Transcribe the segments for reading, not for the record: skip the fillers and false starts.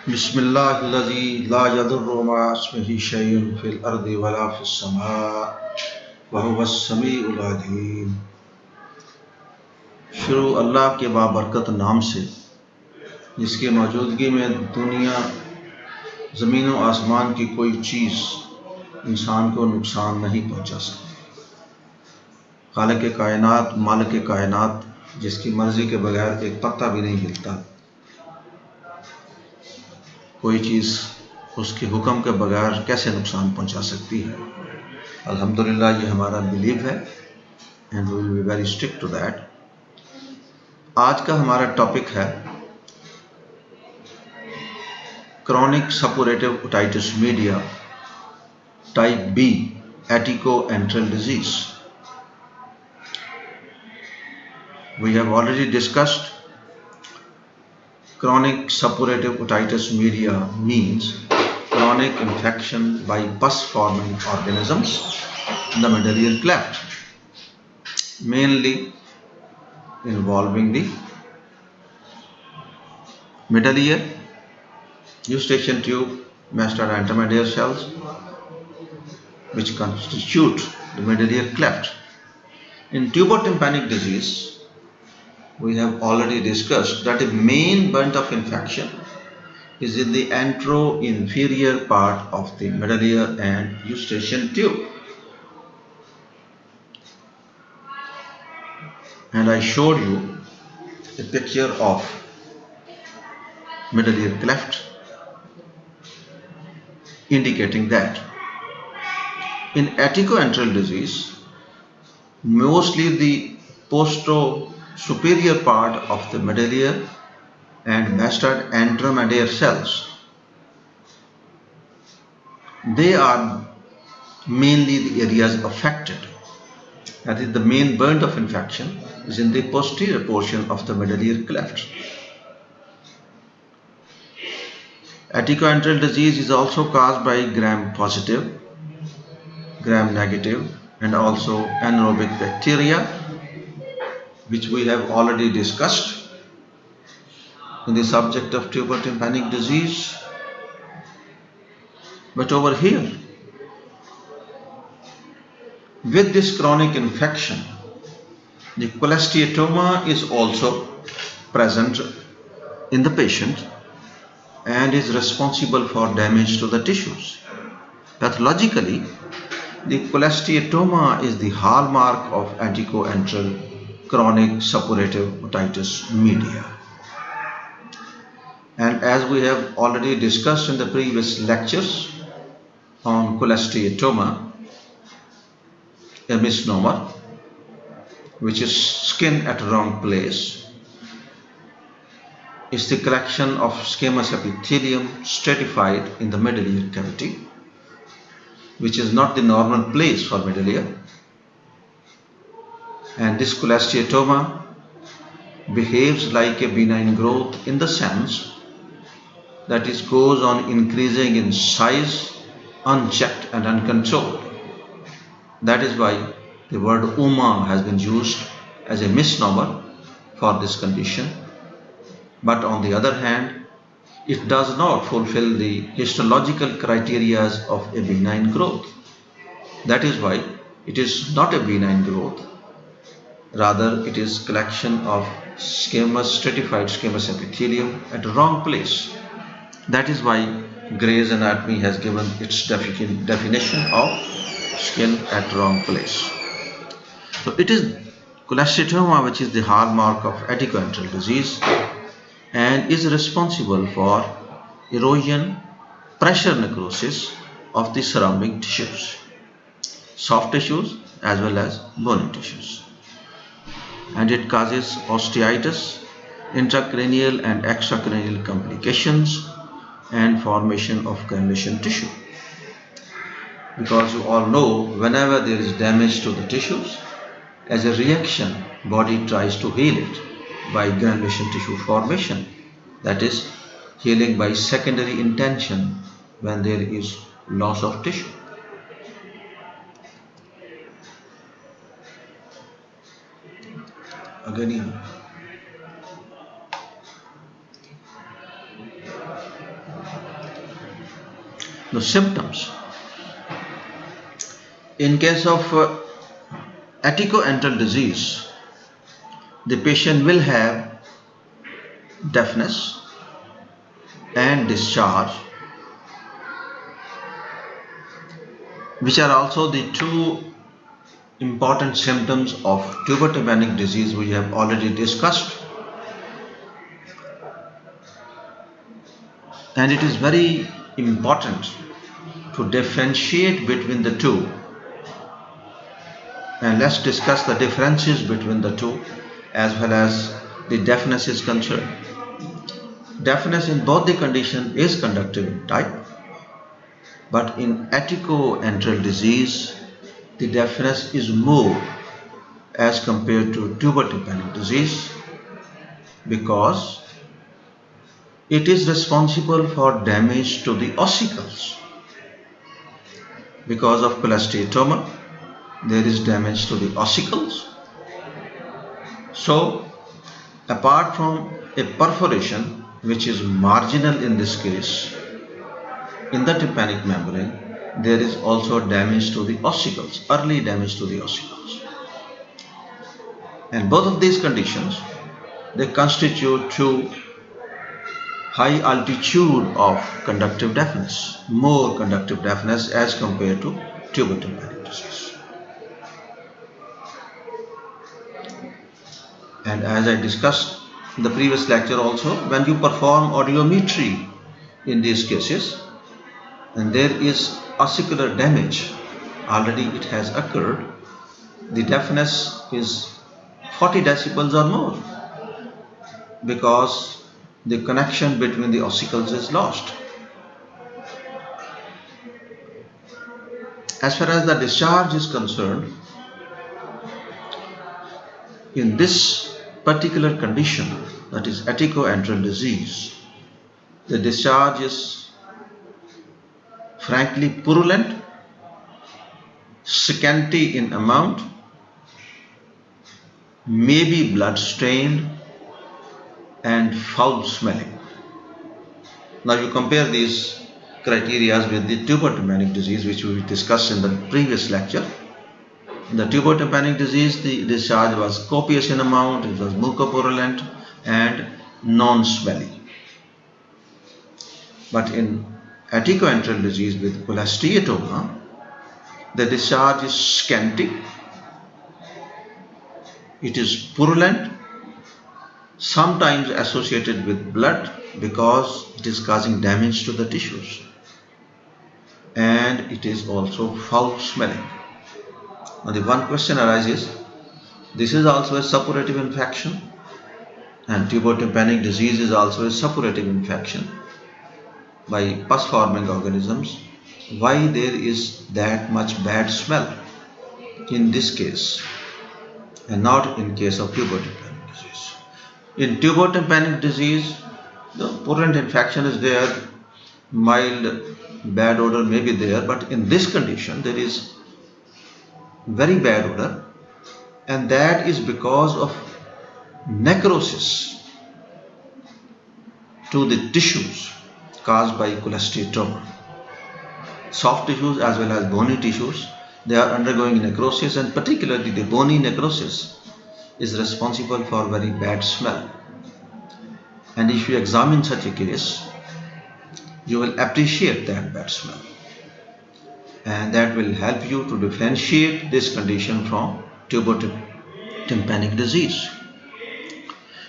بسم الله الذي لا يضر مع اسمه شيء في الأرض ولا في السماء وهو السميع العليم۔ شروع اللہ کے بابرکت نام سے جس کی موجودگی میں دنیا زمین و آسمان کی کوئی چیز انسان کو نقصان نہیں پہنچا سکتی۔ خالق کائنات، مالک کائنات، جس کی مرضی کے بغیر ایک پتا بھی نہیں ہلتا، کوئی چیز اس کے حکم کے بغیر کیسے نقصان پہنچا سکتی ہے؟ الحمدللہ یہ ہمارا بلیف ہے and we will be very strict to that. آج کا ہمارا ٹاپک ہے chronic suppurative otitis media type B, atticoantral disease. We have already discussed chronic suppurative otitis media means chronic infection by pus-forming organisms in the medullary cleft, mainly involving the medullary, eustachian tube, masted intermediate cells, which constitute the medullary cleft. In tubotympanic disease, we have already discussed that the main point of infection is in the antero-inferior part of the medullary and eustachian tube. And I showed you a picture of medullary cleft indicating that. In atticoantral disease, mostly the superior part of the medullary and masted intermediate cells, they are mainly the areas affected. That is, the main burden of infection is in the posterior portion of the medullary cleft. Atticoantral disease is also caused by gram-positive, gram-negative, and also anaerobic bacteria, which we have already discussed in the subject of tubotympanic disease. But over here, with this chronic infection, the cholesteatoma is also present in the patient and is responsible for damage to the tissues. Pathologically, the cholesteatoma is the hallmark of atticoantral chronic suppurative otitis media. And as we have already discussed in the previous lectures on cholesteatoma, a misnomer, which is skin at wrong place, is the collection of squamous epithelium stratified in the medullary cavity, which is not the normal place for medulla. And this cholesteatoma behaves like a benign growth in the sense that it goes on increasing in size, unchecked and uncontrolled. That is why the word uma has been used as a misnomer for this condition. But on the other hand, it does not fulfill the histological criteria of a benign growth. That is why it is not a benign growth. Rather, it is collection of stratified squamous epithelium at the wrong place. That is why Gray's Anatomy has given its definition of skin at wrong place. So it is cholesteatoma which is the hallmark of atticoantral disease and is responsible for erosion, pressure necrosis of the surrounding tissues, soft tissues as well as bony tissues. And it causes osteitis, intracranial and extracranial complications, and formation of granulation tissue. Because you all know, whenever there is damage to the tissues, as a reaction, body tries to heal it by granulation tissue formation. That is, healing by secondary intention when there is loss of tissue. Again, The symptoms. In case of aticoantral disease, the patient will have deafness and discharge, which are also the two important symptoms of tuberculopanic disease we have already discussed. And it is very important to differentiate between the two. And let's discuss the differences between the two as well as the deafness is concerned. Deafness in both the condition is conductive in type, but in aticoantral disease, the deafness is more as compared to tuberculopanic disease because it is responsible for damage to the ossicles. Because of cholesteatoma, there is damage to the ossicles. So, apart from a perforation, which is marginal in this case, in the tympanic membrane, there is also damage to the ossicles, early damage to the ossicles. And both of these conditions, they constitute two high altitude of conductive deafness, more conductive deafness as compared to tuberculopanic disease. And as I discussed in the previous lecture also, when you perform audiometry in these cases, and there is ossicular damage, already it has occurred, the deafness is 40 decibels or more because the connection between the ossicles is lost. As far as the discharge is concerned, in this particular condition, that is aticoantral disease, the discharge is frankly purulent, scanty in amount, may be blood stained, and foul smelling. Now you compare these criteria with the tuberculopanic disease, which we discussed in the previous lecture. In the tuberculopanic disease, the discharge was copious in amount, it was mucopurulent and non-smelling. But in aticoantral disease with cholesteatoma, the discharge is scanty, it is purulent, sometimes associated with blood because it is causing damage to the tissues, and it is also foul smelling. Now the one question arises, this is also a suppurative infection, and tuberculopanic disease is also a suppurative infection by pus forming organisms. Why there is that much bad smell in this case and not in case of tuberculopanic disease? In tuberculopanic disease, the purulent infection is there, mild bad odor may be there, but in this condition there is very bad odor, and that is because of necrosis to the tissues caused by cholesteatoma. Soft tissues as well as bony tissues, they are undergoing necrosis, and particularly the bony necrosis is responsible for very bad smell. And if you examine such a case, you will appreciate that bad smell, and that will help you to differentiate this condition from tuberculopanic disease.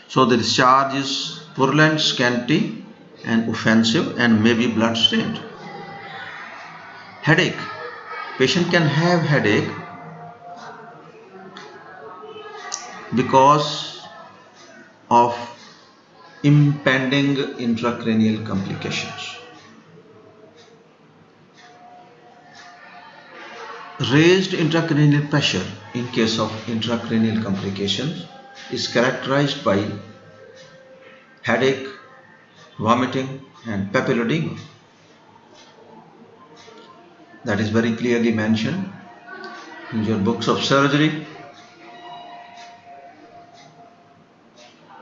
So the discharge is purulent, scanty and offensive and may be blood stained. Headache. Patient can have headache because of impending intracranial complications. Raised intracranial pressure in case of intracranial complications is characterized by headache, vomiting and papilledema. That is very clearly mentioned in your books of surgery.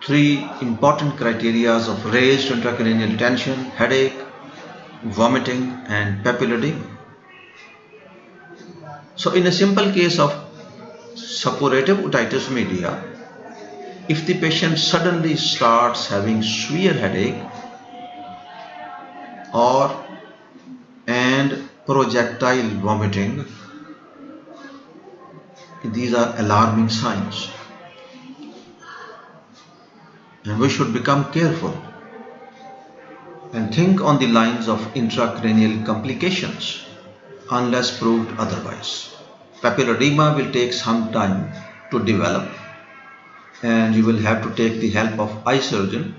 Three important criteria of raised intracranial tension: headache, vomiting and papilledema. So in a simple case of suppurative otitis media, if the patient suddenly starts having severe headache or and projectile vomiting, these are alarming signs and we should become careful and think on the lines of intracranial complications unless proved otherwise. Papilledema will take some time to develop and you will have to take the help of eye surgeon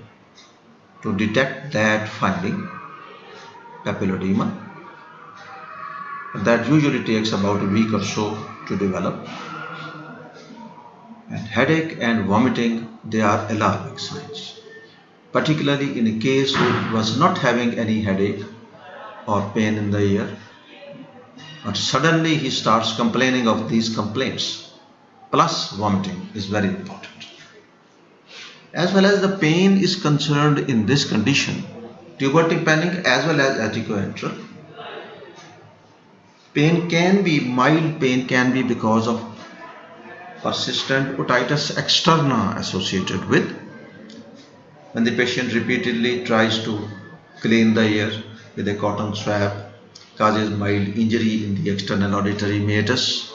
to detect that finding papilledema. That usually takes about a week or so to develop. And headache and vomiting, they are alarming signs, particularly in a case who was not having any headache or pain in the ear, but suddenly he starts complaining of these complaints. Plus vomiting is very important. As well as the pain is concerned in this condition, tuber-tympanic as well as atticoantral, mild pain can be because of persistent otitis externa associated with when the patient repeatedly tries to clean the ear with a cotton swab, causes mild injury in the external auditory meatus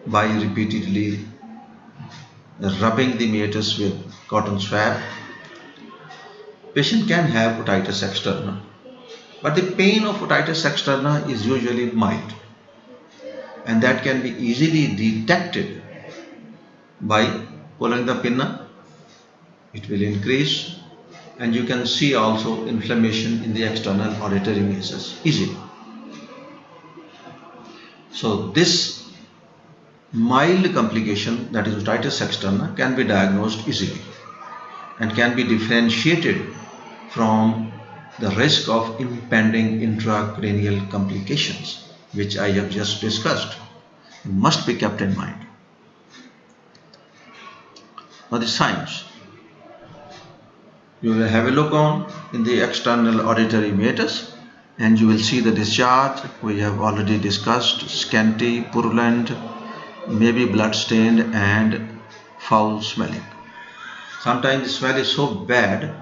by repeatedly rubbing the meatus with cotton swab. Patient can have otitis externa, but the pain of otitis externa is usually mild and that can be easily detected by pulling the pinna. It will increase and you can see also inflammation in the external auditory meatus easily. So this mild complication, that is otitis externa, can be diagnosed easily and can be differentiated from the risk of impending intracranial complications, which I have just discussed, must be kept in mind. Now the signs you will have a look on in the external auditory meatus and you will see the discharge. We have already discussed scanty, purulent, maybe blood stained and foul smelling. Sometimes the smell is so bad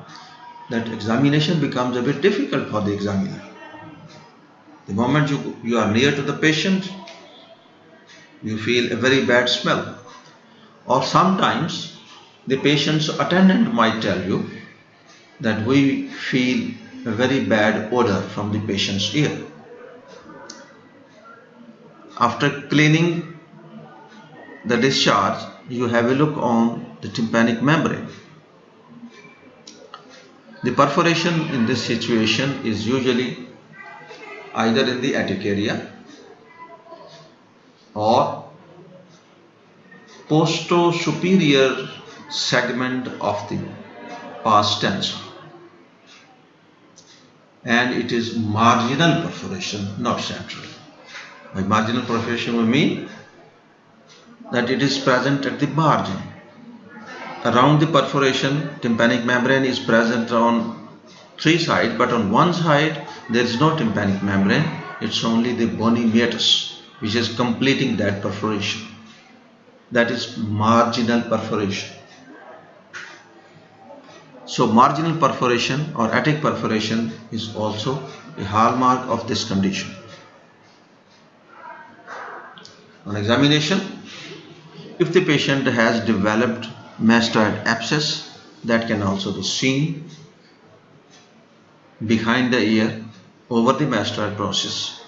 that examination becomes a bit difficult for the examiner. The moment you are near to the patient, you feel a very bad smell. Or sometimes the patient's attendant might tell you that we feel a very bad odor from the patient's ear. After cleaning the discharge, you have a look on the tympanic membrane. The perforation in this situation is usually either in the attic area or posto-superior segment of the pars tensa, and it is marginal perforation, not central. By marginal perforation we mean that it is present at the margin. Around the perforation, tympanic membrane is present on three sides, but on one side there is no tympanic membrane, it's only the bony meatus which is completing that perforation. That is marginal perforation. So marginal perforation or attic perforation is also a hallmark of this condition. On examination, if the patient has developed mastoid abscess, that can also be seen behind the ear over the mastoid process.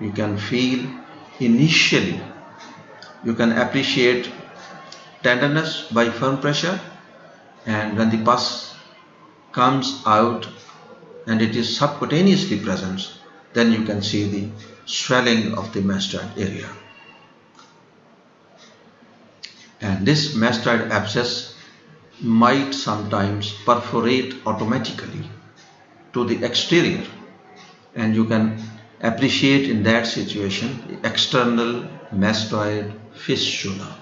You can feel initially, you can appreciate tenderness by firm pressure, and when the pus comes out and it is subcutaneously present, then you can see the swelling of the mastoid area. And this mastoid abscess might sometimes perforate automatically to the exterior, and you can appreciate in that situation the external mastoid fistula.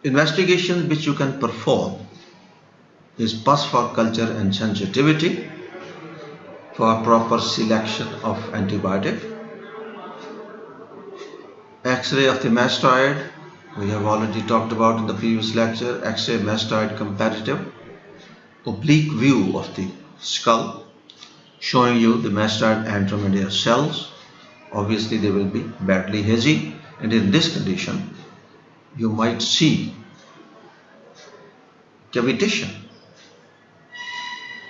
Investigations which you can perform is pus for culture and sensitivity for proper selection of antibiotic. X-ray of the mastoid, we have already talked about in the previous lecture. X-ray mastoid comparative oblique view of the skull, showing you the mastoid anteromedial cells. Obviously they will be badly hazy, and in this condition you might see cavitation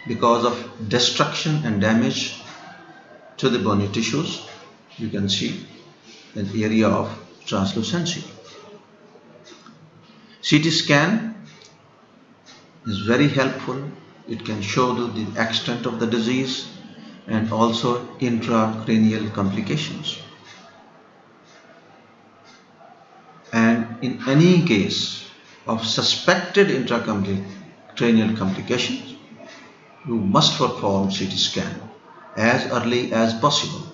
because of destruction and damage to the bony tissues. You can see an area of translucency. CT scan is very helpful. It can show the extent of the disease and also intracranial complications. And in any case of suspected intracranial complications, you must perform CT scan as early as possible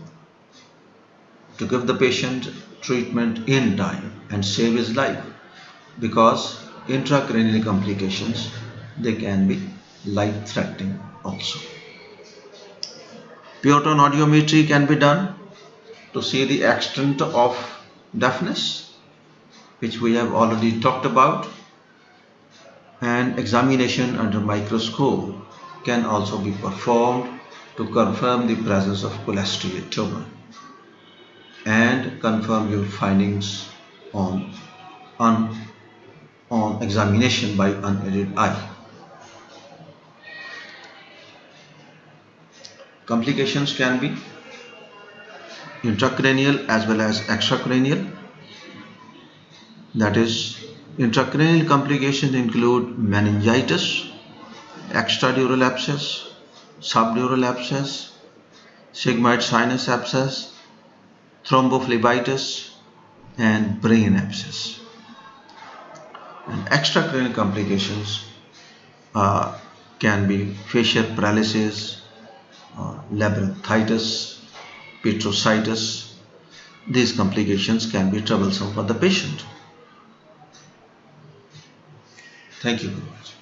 to give the patient treatment in time and save his life, because intracranial complications, they can be life-threatening also. Proton audiometry can be done to see the extent of deafness, which we have already talked about, and examination under microscope can also be performed to confirm the presence of cholesteatoma and confirm your findings on examination by unaided eye. Complications can be intracranial as well as extracranial. That is, intracranial complications include meningitis, extradural abscess, subdural abscess, sigmoid sinus abscess, thrombophlebitis, and brain abscess. And extracranial complications can be facial paralysis, labyrinthitis, petrositis. These complications can be troublesome for the patient. Thank you very much.